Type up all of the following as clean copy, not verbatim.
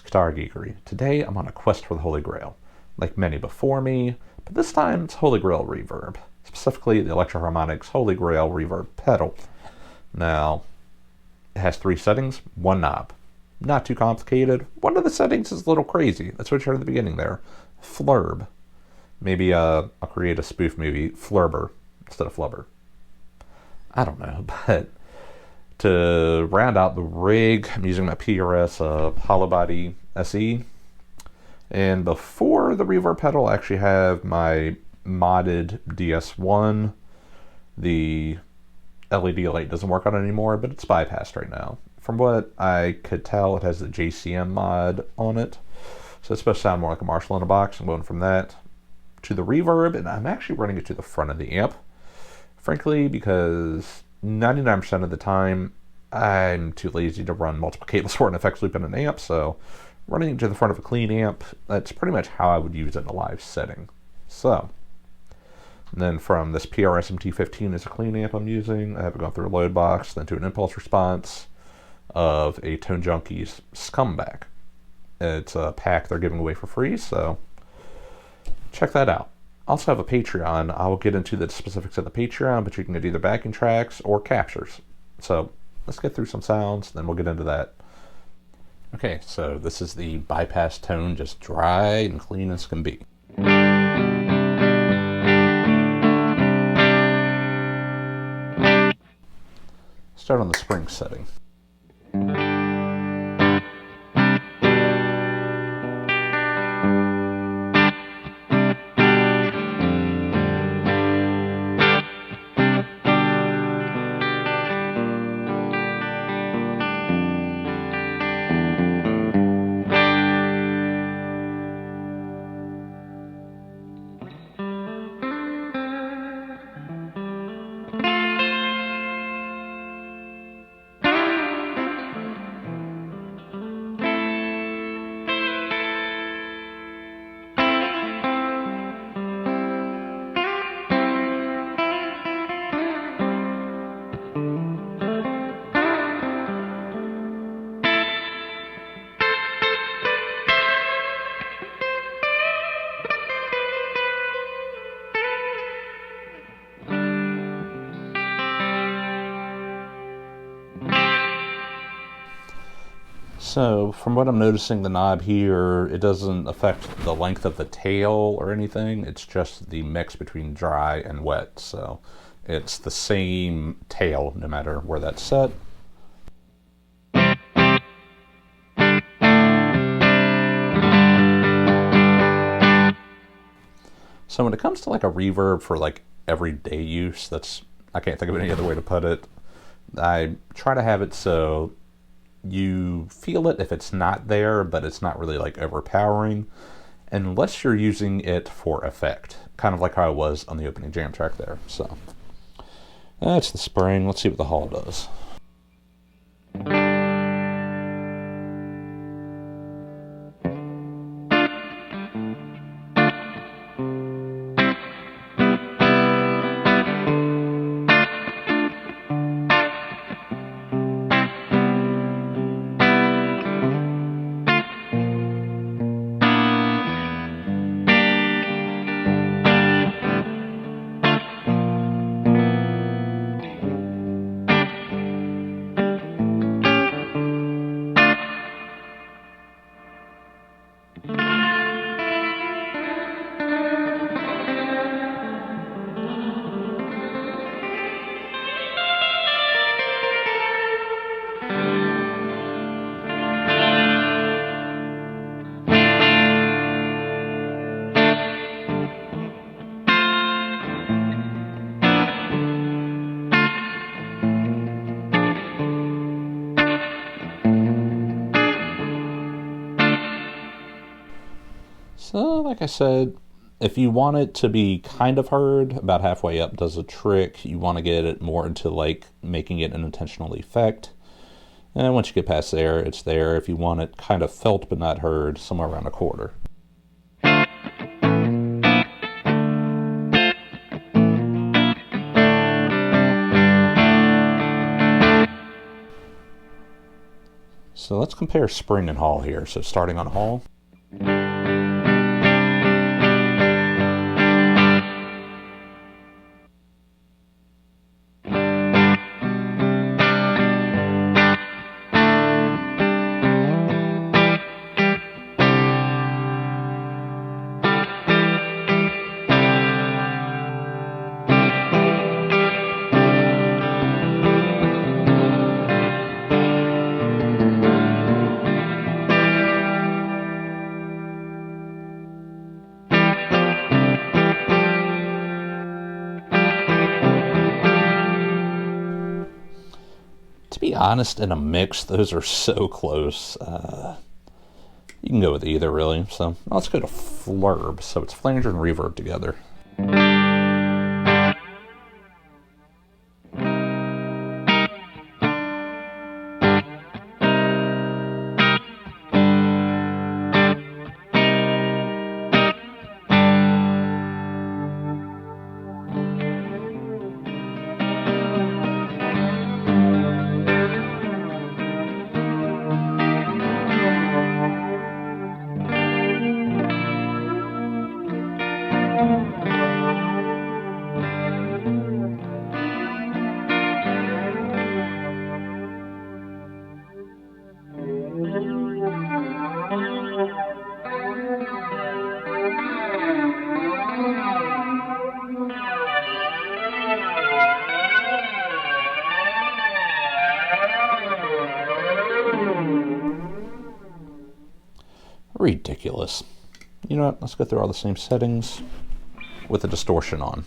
Guitar Geekery. Today I'm on a quest for the Holy Grail, like many before me, but this time it's Holy Grail Reverb, specifically the Electro-Harmonix Holy Grail Reverb pedal. Now, it has 3 settings, 1 knob. Not too complicated. One of the settings is a little crazy. That's what you heard at the beginning there. Flurb. Maybe I'll create a spoof movie, Flurber, instead of Flubber. I don't know, but to round out the rig, I'm using my PRS Hollow Body SE. And before the reverb pedal, I actually have my modded DS1. The LED light doesn't work on it anymore, but it's bypassed right now. From what I could tell, it has the JCM mod on it. So it's supposed to sound more like a Marshall in a box. I'm going from that to the reverb, and I'm actually running it to the front of the amp. Frankly, because 99% of the time, I'm too lazy to run multiple cables for an effects loop in an amp, so running it to the front of a clean amp, that's pretty much how I would use it in a live setting. So, and then from this PRS MT15 is a clean amp I'm using. I have it gone through a load box, then to an impulse response of a Tone Junkies Scumbag. It's a pack they're giving away for free, so check that out. I also have a Patreon. I will get into the specifics of the Patreon, but you can get either backing tracks or captures. So let's get through some sounds, then we'll get into that. Okay, so this is the bypass tone, just dry and clean as can be. Start on the spring setting. So, from what I'm noticing, the knob here, it doesn't affect the length of the tail or anything. It's just the mix between dry and wet. So, it's the same tail no matter where that's set. So, when it comes to like a reverb for like everyday use, I can't think of any other way to put it. I try to have it so you feel it if it's not there, but it's not really like overpowering, unless you're using it for effect, kind of like how I was on the opening jam track there. So that's the spring. Let's see what the hall does. So, like I said, if you want it to be kind of heard, about halfway up does a trick. You want to get it more into like making it an intentional effect. And once you get past there, it's there. If you want it kind of felt but not heard, somewhere around a quarter. So let's compare spring and hall here. So starting on hall. To be honest, in a mix, those are so close. You can go with either, really. So let's go to Flurb. So it's flanger and reverb together. Ridiculous. You know what? Let's go through all the same settings with the distortion on.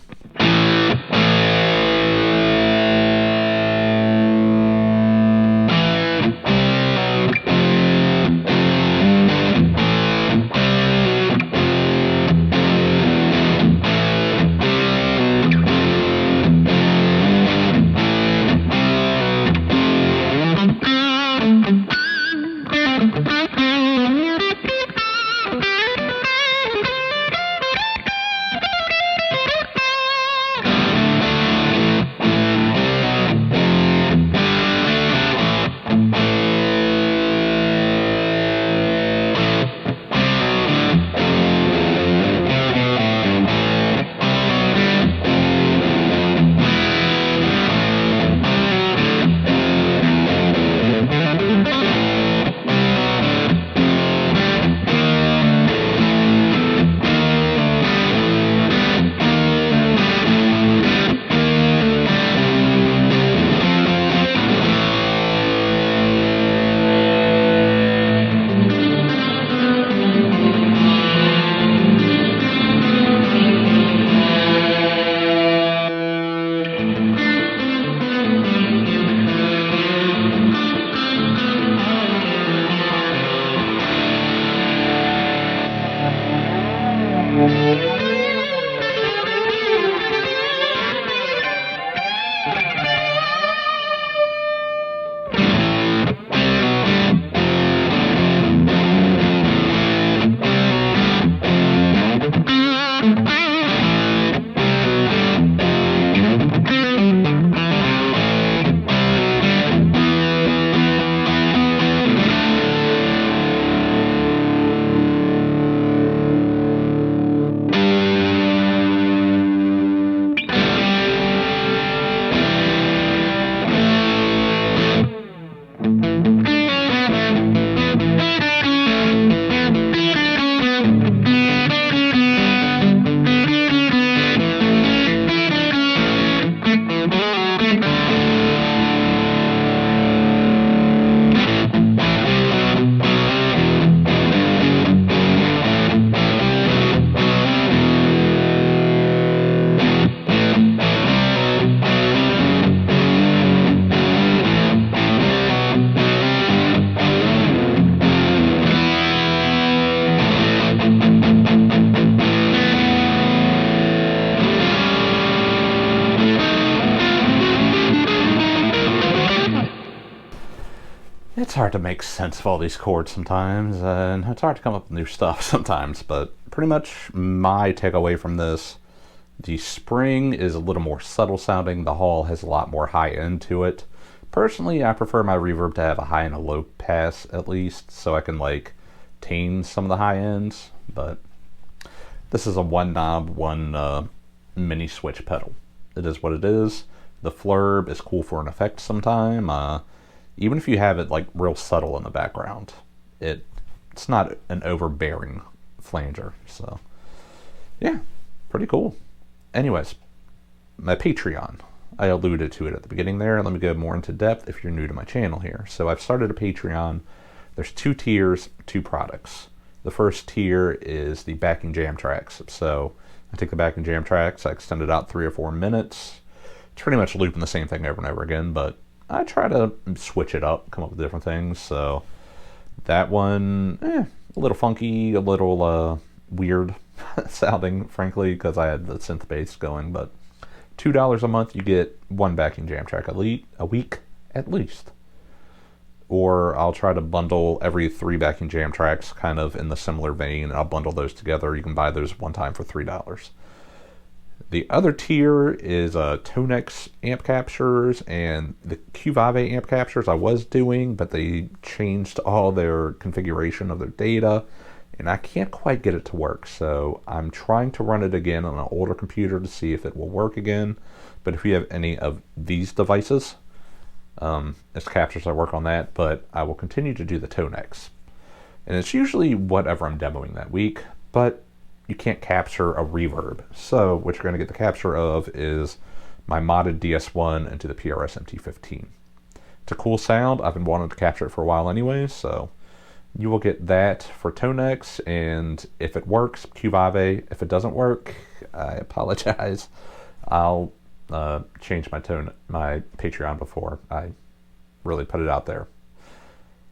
It's hard to make sense of all these chords sometimes, and it's hard to come up with new stuff sometimes, but pretty much my takeaway from this, the spring is a little more subtle sounding, the hall has a lot more high end to it, Personally, I prefer my reverb to have a high and a low pass at least, so I can like tame some of the high ends, but this is a one knob, one mini switch pedal. It is what it is. The Flurb is cool for an effect sometime. Even if you have it like real subtle in the background, it's not an overbearing flanger. So yeah, pretty cool. Anyways, my Patreon. I alluded to it at the beginning there. Let me go more into depth if you're new to my channel here. So I've started a Patreon. There's 2 tiers, 2 products. The first tier is the backing jam tracks. So I take the backing jam tracks, I extend it out 3 or 4 minutes. It's pretty much looping the same thing over and over again, but I try to switch it up, come up with different things. So that one, a little funky, a little weird sounding, frankly, because I had the synth bass going, but $2 a month, you get 1 backing jam track a week at least. Or I'll try to bundle every 3 backing jam tracks kind of in the similar vein, and I'll bundle those together. You can buy those one time for $3. The other tier is Tonex amp captures and the Q-Vive amp captures I was doing, but they changed all their configuration of their data, and I can't quite get it to work. So I'm trying to run it again on an older computer to see if it will work again. But if you have any of these devices, as captures, I work on that, but I will continue to do the Tonex. And it's usually whatever I'm demoing that week, but you can't capture a reverb. So what you're going to get the capture of is my modded DS1 into the PRS MT15. It's a cool sound. I've been wanting to capture it for a while anyway, so you will get that for Tonex, and if it works, Q-Vive. If it doesn't work, I apologize. I'll change my Patreon before I really put it out there.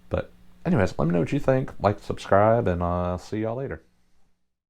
But anyways, let me know what you think. Like, subscribe, and I'll see y'all later.